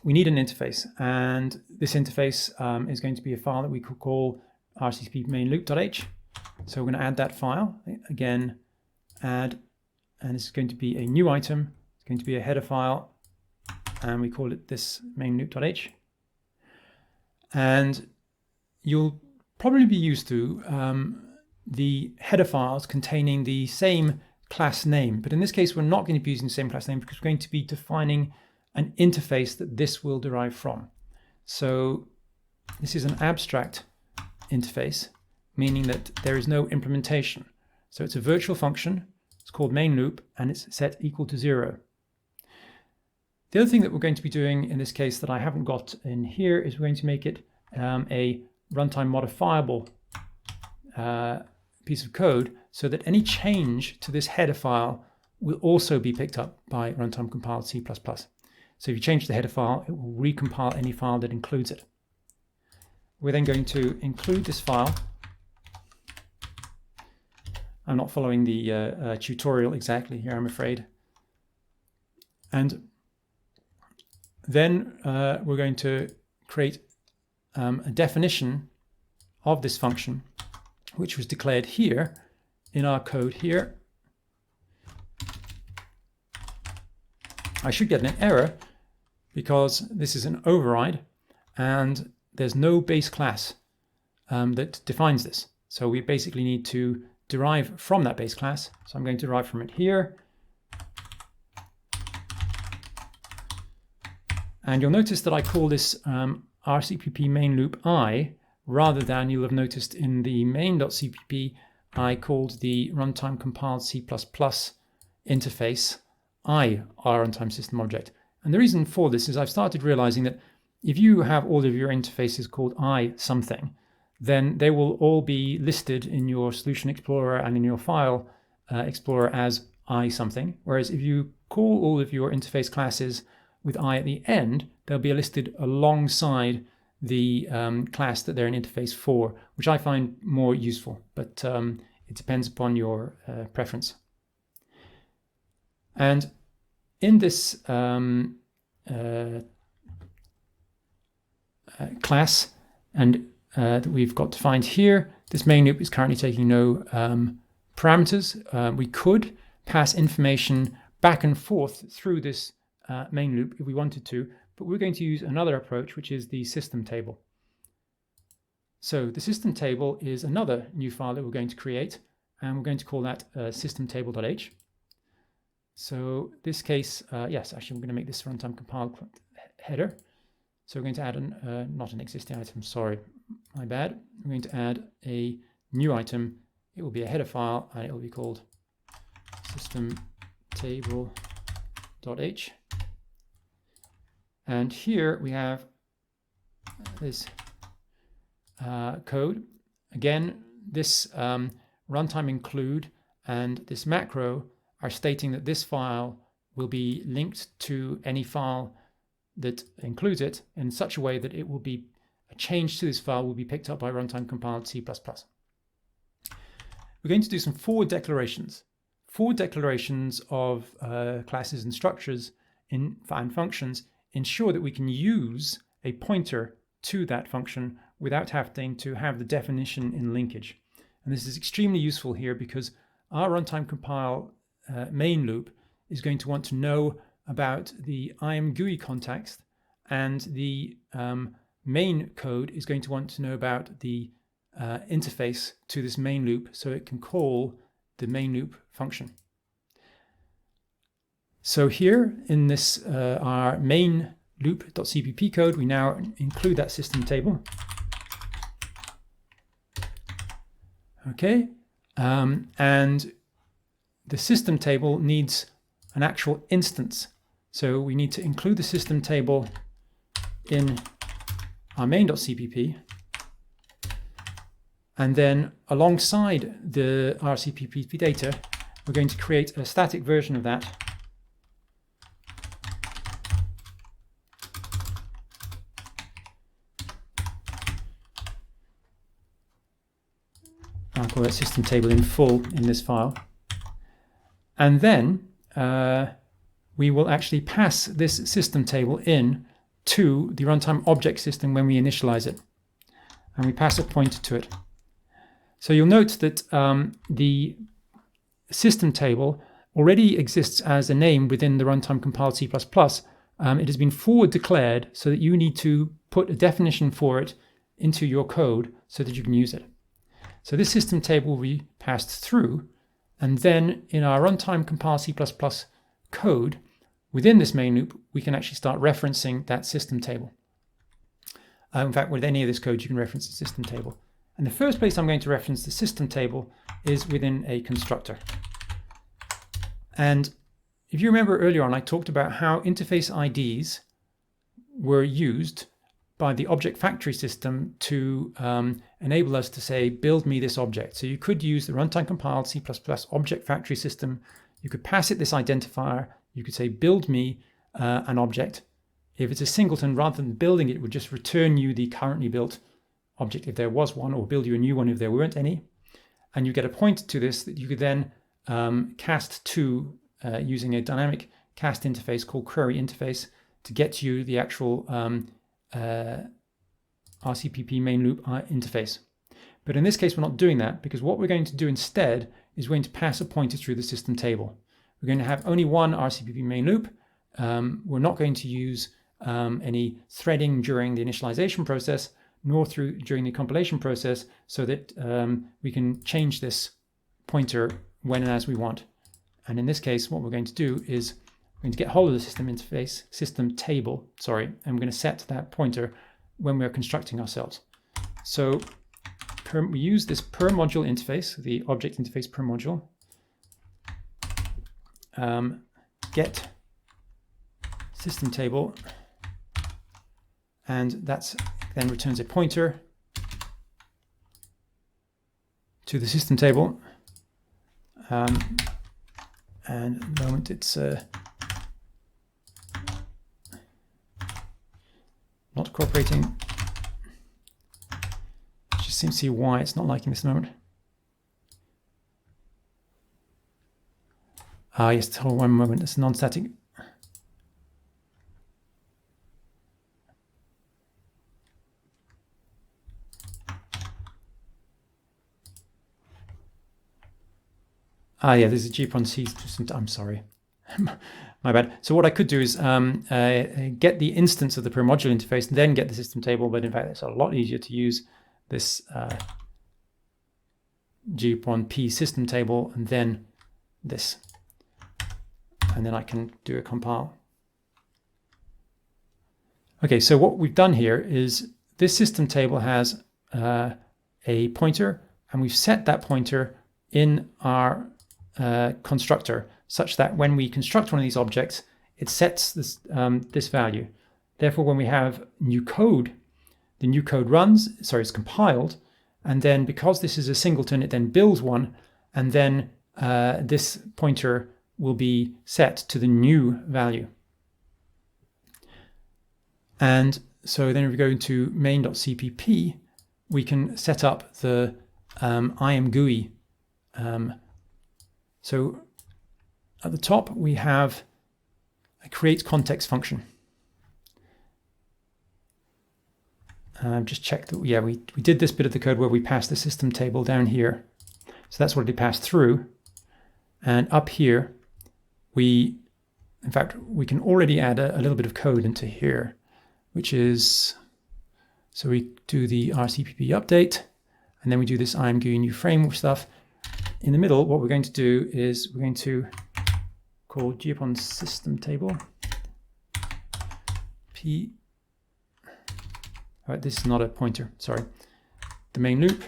we need an interface, and this interface is going to be a file that we could call RCC main loop.h. So we're going to add that file. Again, add, and this is going to be a new item. It's going to be a header file, and we call it this main loop.h. And you'll probably be used to the header files containing the same class name, but in this case we're not going to be using the same class name because we're going to be defining an interface that this will derive from. So this is an abstract interface, meaning that there is no implementation. So it's a virtual function, it's called main loop, and it's set equal to 0. The other thing that we're going to be doing in this case that I haven't got in here is we're going to make it a runtime modifiable piece of code so that any change to this header file will also be picked up by Runtime Compiled C++. So if you change the header file, it will recompile any file that includes it. We're then going to include this file. I'm not following the tutorial exactly here, I'm afraid. And then we're going to create a definition of this function, which was declared here in our code here. I should get an error because this is an override and there's no base class that defines this. So we basically need to derive from that base class. So I'm going to derive from it here. And you'll notice that I call this RCPP main loop I, rather than you'll have noticed in the main.cpp, I called the Runtime Compiled C++ interface I, our runtime system object. And the reason for this is I've started realizing that if you have all of your interfaces called I something, then they will all be listed in your Solution Explorer and in your File Explorer as I something. Whereas if you call all of your interface classes with I at the end, they'll be listed alongside the class that they're an interface for, which I find more useful, but it depends upon your preference. And in this class and that we've got defined here, this main loop is currently taking no parameters. We could pass information back and forth through this main loop if we wanted to, but we're going to use another approach, which is the system table. So the system table is another new file that we're going to create, and we're going to call that systemtable.h. So this case, yes, actually I'm going to make this runtime compiled header. So we're going to add not an existing item, sorry, my bad. We're going to add a new item. It will be a header file, and it will be called systemtable.h. And here we have this code. Again, this runtime include and this macro are stating that this file will be linked to any file that includes it in such a way that it will be a change to this file will be picked up by Runtime Compiled C++. We're going to do some forward declarations. Forward declarations of classes and structures and functions ensure that we can use a pointer to that function without having to have the definition in linkage. And this is extremely useful here because our runtime compile main loop is going to want to know about the ImGui context, and the main code is going to want to know about the interface to this main loop so it can call the main loop function. So here in this our main loop.cpp code, we now include that system table. Okay, and the system table needs an actual instance. So we need to include the system table in our main.cpp. And then alongside the RCPP data, we're going to create a static version of that. I'll call that system table in full in this file. And then we will actually pass this system table in to the runtime object system when we initialize it. And we pass a pointer to it. So you'll note that the system table already exists as a name within the Runtime Compiled C++. It has been forward declared so that you need to put a definition for it into your code so that you can use it. So this system table will be passed through, and then in our Runtime Compiled C++ code, within this main loop, we can actually start referencing that system table. In fact, with any of this code, you can reference the system table. And the first place I'm going to reference the system table is within a constructor. And if you remember earlier on, I talked about how interface IDs were used by the object factory system to enable us to say, build me this object. So you could use the Runtime Compiled C++ object factory system. You could pass it this identifier. You could say, build me an object. If it's a singleton, rather than building it, it would just return you the currently built object if there was one, or build you a new one if there weren't any. And you get a pointer to this that you could then cast to using a dynamic cast interface called query interface to get you the actual RCPP main loop interface. But in this case, we're not doing that, because what we're going to do instead is we're going to pass a pointer through the system table. We're going to have only one RCPP main loop. We're not going to use any threading during the initialization process, nor during the compilation process, so that we can change this pointer when and as we want. And in this case, what we're going to do is we're going to get hold of the system table, and we're going to set that pointer when we're constructing ourselves. So we use this per module interface, the object interface per module, get system table, and that then returns a pointer to the system table. And at the moment it's not cooperating. Just seems to see why it's not liking this at the moment. Yes, hold on one moment, it's non-static. Yeah, there's a GPON-C system. I'm sorry, my bad. So what I could do is get the instance of the per module interface and then get the system table, but in fact it's a lot easier to use this GPON-P system table and then this. And then I can do a compile. Okay, so what we've done here is this system table has a pointer, and we've set that pointer in our constructor such that when we construct one of these objects, it sets this, this value. Therefore, when we have new code, the new code runs, it's compiled, and then because this is a singleton, it then builds one, and then this pointer will be set to the new value. And so then if we go into main.cpp, we can set up the ImGui. So at the top, we have a create context function. Just check that, yeah, we did this bit of the code where we passed the system table down here. So that's what it passed through. And up here, in fact, we can already add a little bit of code into here, which is, so we do the RCPP update, and then we do this ImGui new framework stuff. In the middle, what we're going to do is we're going to call GPON system table P. All right, this is not a pointer, sorry. The main loop.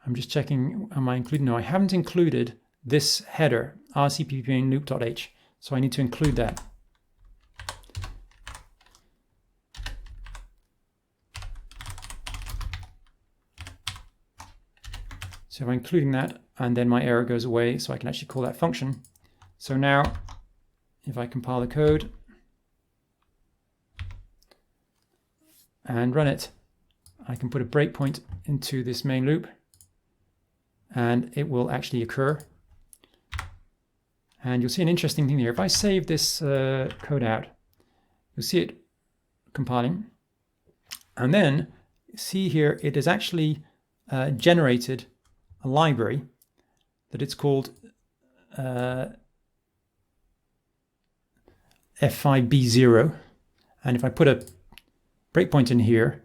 I'm just checking, am I including? No, I haven't included this header, RCPP main loop.h, so I need to include that. So I'm including that, and then my error goes away, so I can actually call that function. So now, if I compile the code and run it, I can put a breakpoint into this main loop, and it will actually occur. And you'll see an interesting thing here. If I save this code out, you'll see it compiling. And then see here, it has actually generated a library that it's called F5B0. And if I put a breakpoint in here,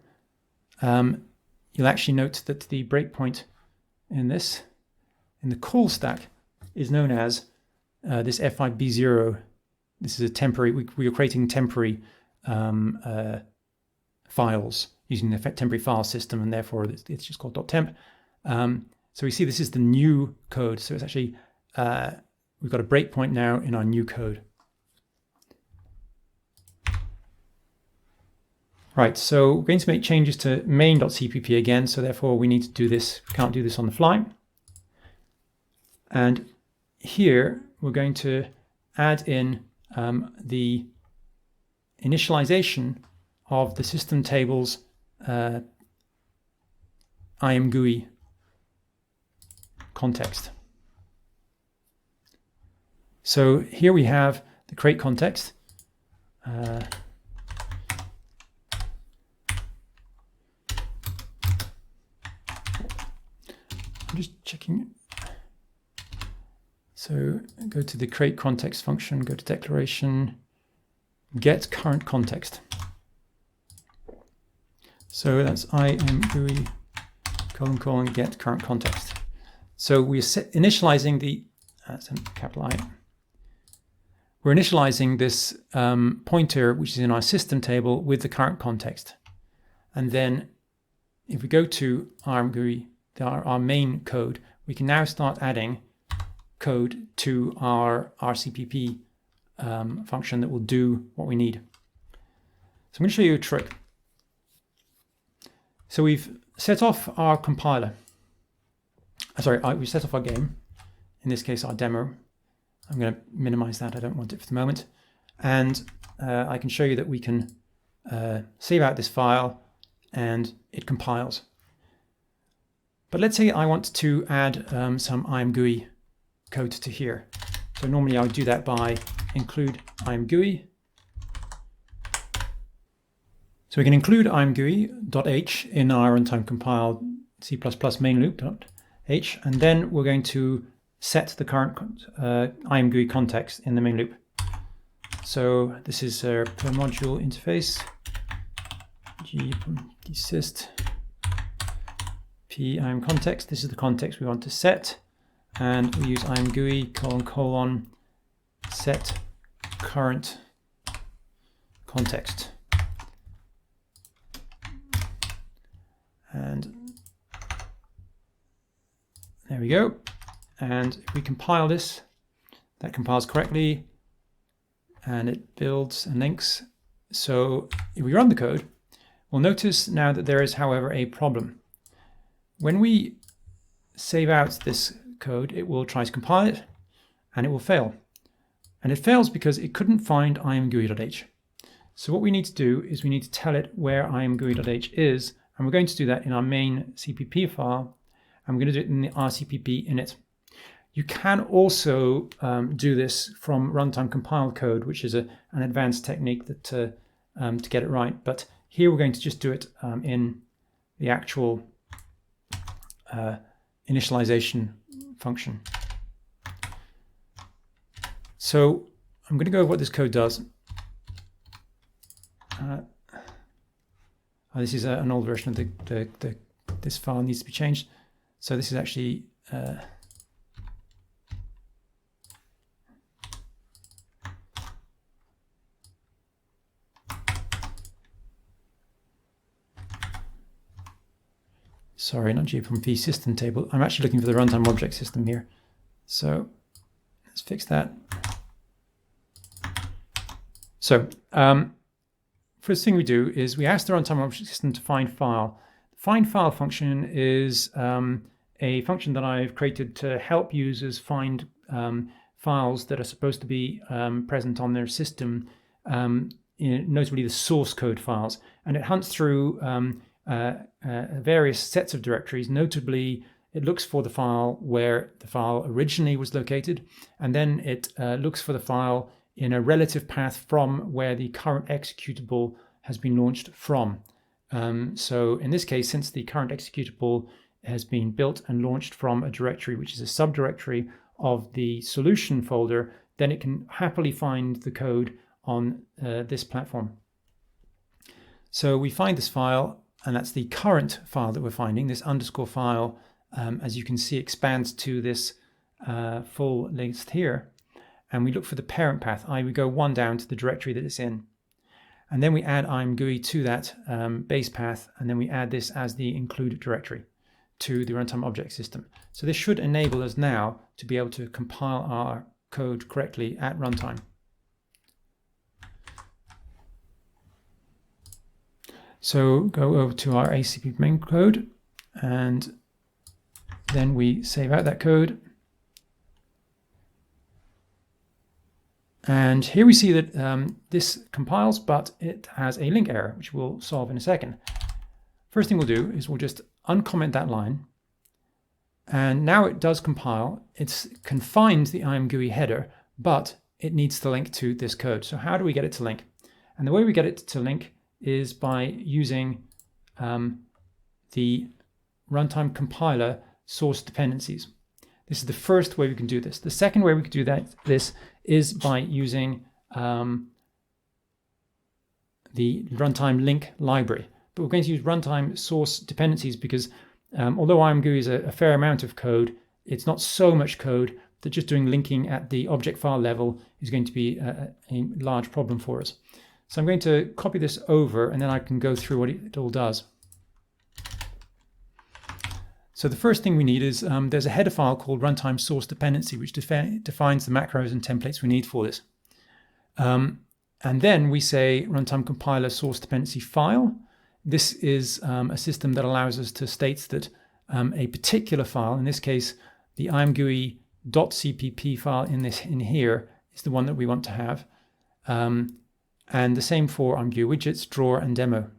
you'll actually note that the breakpoint in the call stack is known as this F5B0. This is a temporary, we are creating temporary files using the temporary file system, and therefore it's just called .temp. So we see this is the new code. So it's actually, we've got a breakpoint now in our new code. Right, so we're going to make changes to main.cpp again, so therefore we need to do this. We can't do this on the fly. And here we're going to add in the initialization of the system table's ImGui context. So here we have the create context. I'm just checking. So go to the create context function, go to declaration, get current context. So that's ImGui : get current context. So we're initializing the, capital I. We're initializing this pointer, which is in our system table, with the current context. And then if we go to ImGui, our main code, we can now start adding code to our RCPP function that will do what we need. So I'm going to show you a trick. So we've set off our compiler. We set off our game. In this case, our demo. I'm going to minimize that. I don't want it for the moment. And I can show you that we can save out this file and it compiles. But let's say I want to add some ImGui code to here. So normally I would do that by include ImGui. So we can include ImGui.h in our Runtime Compiled C++ main loop.h, and then we're going to set the current ImGui context in the main loop. So this is per module interface, gsysd p im context. This is the context we want to set, and we use ImGui : set current context. And there we go. And if we compile this, that compiles correctly and it builds and links. So if we run the code, we'll notice now that there is, however, a problem. When we save out this code, it will try to compile it and it will fail. And it fails because it couldn't find imgui.h. So what we need to do is we need to tell it where imgui.h is, and we're going to do that in our main CPP file, and we're going to do it in the RCPP init. You can also do this from runtime compiled code, which is an advanced technique that to get it right. But here we're going to just do it in the actual initialization function. So I'm going to go over what this code does. This is an old version of this file needs to be changed. So this is actually sorry, not GPMP system table. I'm actually looking for the runtime object system here. So let's fix that. So first thing we do is we ask the runtime object system to find file. The find file function is a function that I've created to help users find files that are supposed to be present on their system, notably the source code files. And it hunts through various sets of directories, notably it looks for the file where the file originally was located, and then it looks for the file in a relative path from where the current executable has been launched from. So in this case, since the current executable has been built and launched from a directory which is a subdirectory of the solution folder, then it can happily find the code on this platform. So we find this file, and that's the current file that we're finding. This underscore file, as you can see, expands to this full list here. And we look for the parent path, i.e. we go one down to the directory that it's in. And then we add ImGui to that base path, and then we add this as the include directory to the runtime object system. So this should enable us now to be able to compile our code correctly at runtime. So go over to our ACP main code, and then we save out that code. And here we see that this compiles, but it has a link error, which we'll solve in a second. First thing we'll do is we'll just uncomment that line. And now it does compile. It's confined the ImGui header, but it needs to link to this code. So how do we get it to link? And the way we get it to link is by using the runtime compiler source dependencies. This is the first way we can do this. The second way we can do this is by using the runtime link library. But we're going to use runtime source dependencies because although ImGui is a fair amount of code, it's not so much code that just doing linking at the object file level is going to be a large problem for us. So I'm going to copy this over, and then I can go through what it all does. So the first thing we need is there's a header file called runtime source dependency, which defines the macros and templates we need for this. And then we say runtime compiler source dependency file. This is a system that allows us to state that a particular file, in this case, the imgui.cpp file in here is the one that we want to have. And the same for ImGui widgets, drawer, and demo.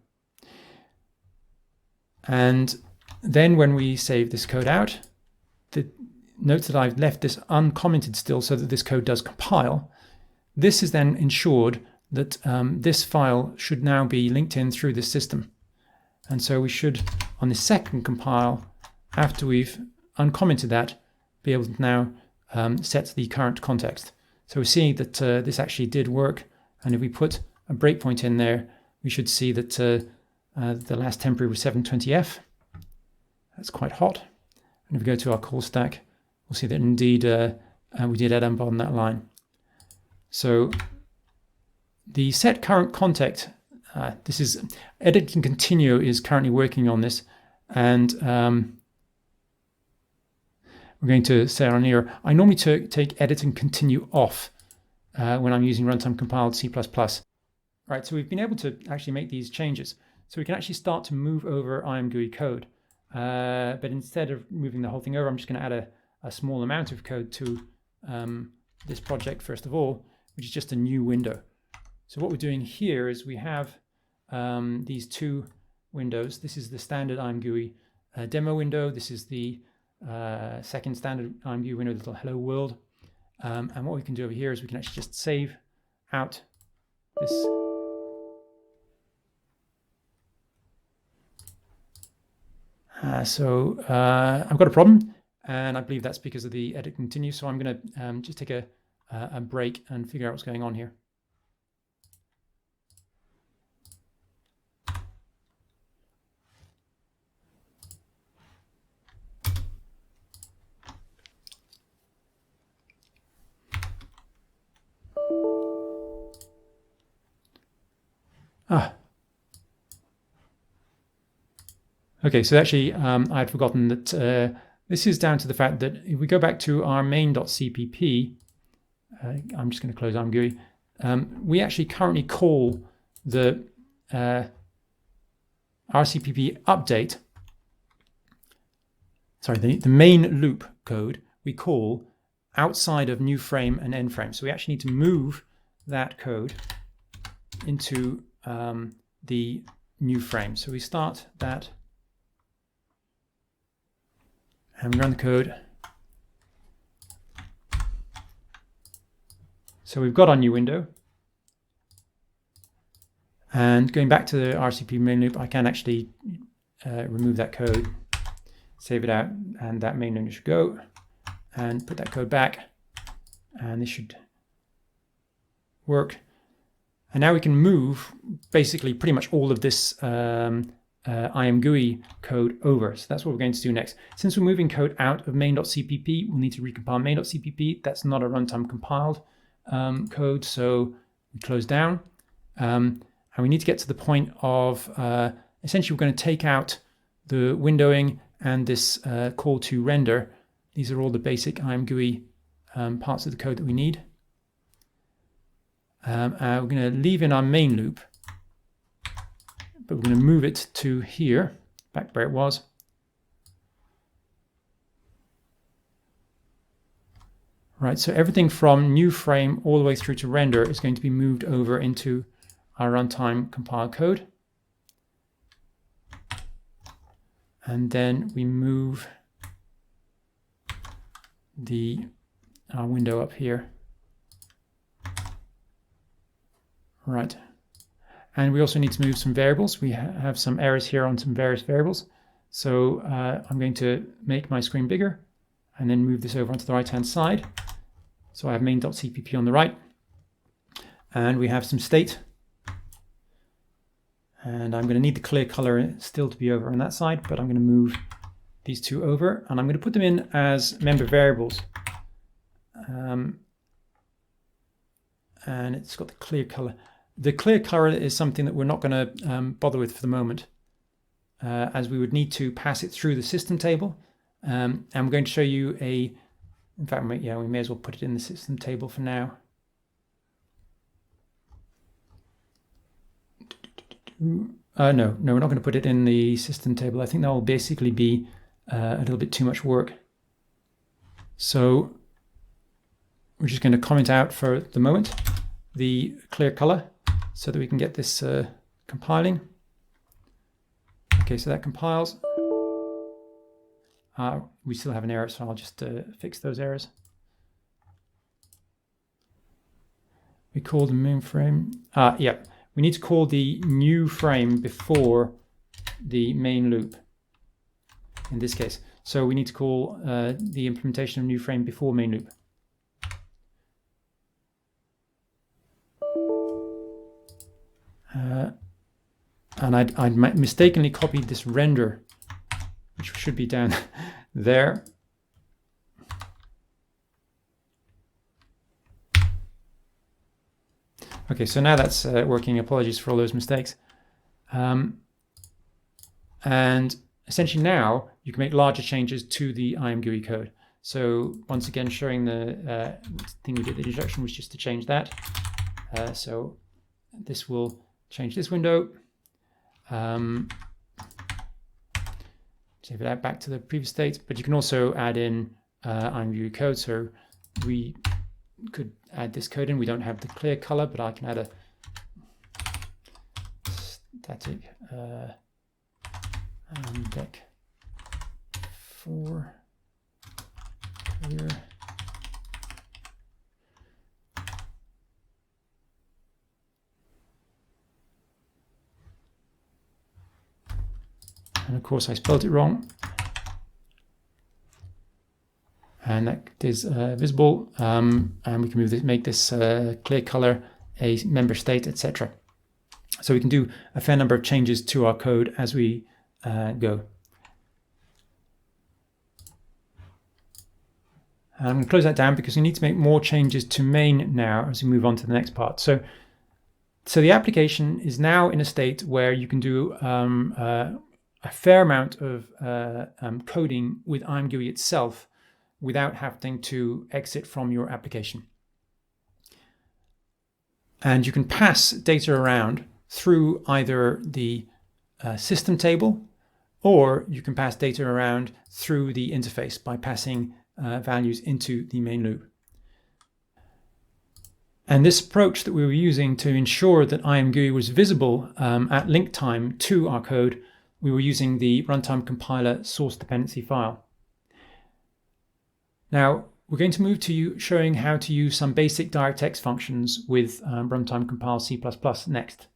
And then when we save this code out, note that I've left this uncommented still so that this code does compile. This is then ensured that this file should now be linked in through this system. And so we should, on the second compile, after we've uncommented that, be able to now set the current context. So we see that this actually did work. And if we put a breakpoint in there, we should see that the last temporary was 720F. That's quite hot. And if we go to our call stack, we'll see that indeed we did add on that line. So the set current context, this is edit and continue is currently working on this, and we're going to say on here, I normally take edit and continue off when I'm using Runtime Compiled C++. Right, so we've been able to actually make these changes. So we can actually start to move over ImGui code. But instead of moving the whole thing over, I'm just going to add a small amount of code to this project first of all, which is just a new window. So what we're doing here is we have these two windows. This is the standard ImGui demo window. This is the second standard ImGui window, the little hello world. And what we can do over here is we can actually just save out this. So I've got a problem, and I believe that's because of the edit continue. So I'm going to just take a break and figure out what's going on here. Okay, so actually I had forgotten that this is down to the fact that if we go back to our main.cpp, I'm just going to close ImGui, we actually currently call the RCPP update, sorry, the main loop code we call outside of new frame and end frame. So we actually need to move that code into the new frame. So we start that. And we run the code. So we've got our new window. And going back to the RCP main loop, I can actually remove that code, save it out, and that main loop should go, and put that code back, and this should work. And now we can move basically pretty much all of this ImGui code over. So that's what we're going to do next. Since we're moving code out of main.cpp, we'll need to recompile main.cpp. That's not a runtime compiled code, so we close down. And we need to get to the point of, essentially we're going to take out the windowing and this call to render. These are all the basic ImGui parts of the code that we need. We're going to leave in our main loop, but we're going to move it to here, back where it was. Right, so everything from new frame all the way through to render is going to be moved over into our runtime compiled code. And then we move our window up here. Right. And we also need to move some variables. We have some errors here on some various variables. So I'm going to make my screen bigger and then move this over onto the right-hand side. So I have main.cpp on the right. And we have some state. And I'm going to need the clear color still to be over on that side, but I'm going to move these two over, and I'm going to put them in as member variables. And it's got the clear color. The clear color is something that we're not going to bother with for the moment, as we would need to pass it through the system table. And we're going to show you in fact, yeah, we may as well put it in the system table for now. No, we're not going to put it in the system table. I think that will basically be a little bit too much work. So we're just going to comment out for the moment the clear color so that we can get this compiling. Okay, so that compiles. We still have an error, so I'll just fix those errors. We call the main frame. Yeah. We need to call the new frame before the main loop in this case. So we need to call the implementation of new frame before main loop. And I'd mistakenly copied this render, which should be down there. Okay, so now that's working. Apologies for all those mistakes. And essentially now you can make larger changes to the ImGui code. So once again, showing the thing we did at the introduction was just to change that. So this will change this window. Save it out back to the previous state, but you can also add in ImGui code. So we could add this code in. We don't have the clear color, but I can add a static deck for clear. And of course I spelled it wrong. And that is visible, and we can make this clear color a member state, etc. So we can do a fair number of changes to our code as we go. And I'm going to close that down because we need to make more changes to main now as we move on to the next part. So the application is now in a state where you can do a fair amount of coding with ImGui itself without having to exit from your application. And you can pass data around through either the system table, or you can pass data around through the interface by passing values into the main loop. And this approach that we were using to ensure that ImGui was visible at link time to our code, we were using the runtime compiler source dependency file. Now, we're going to move to showing how to use some basic DirectX functions with Runtime Compiled C++ next.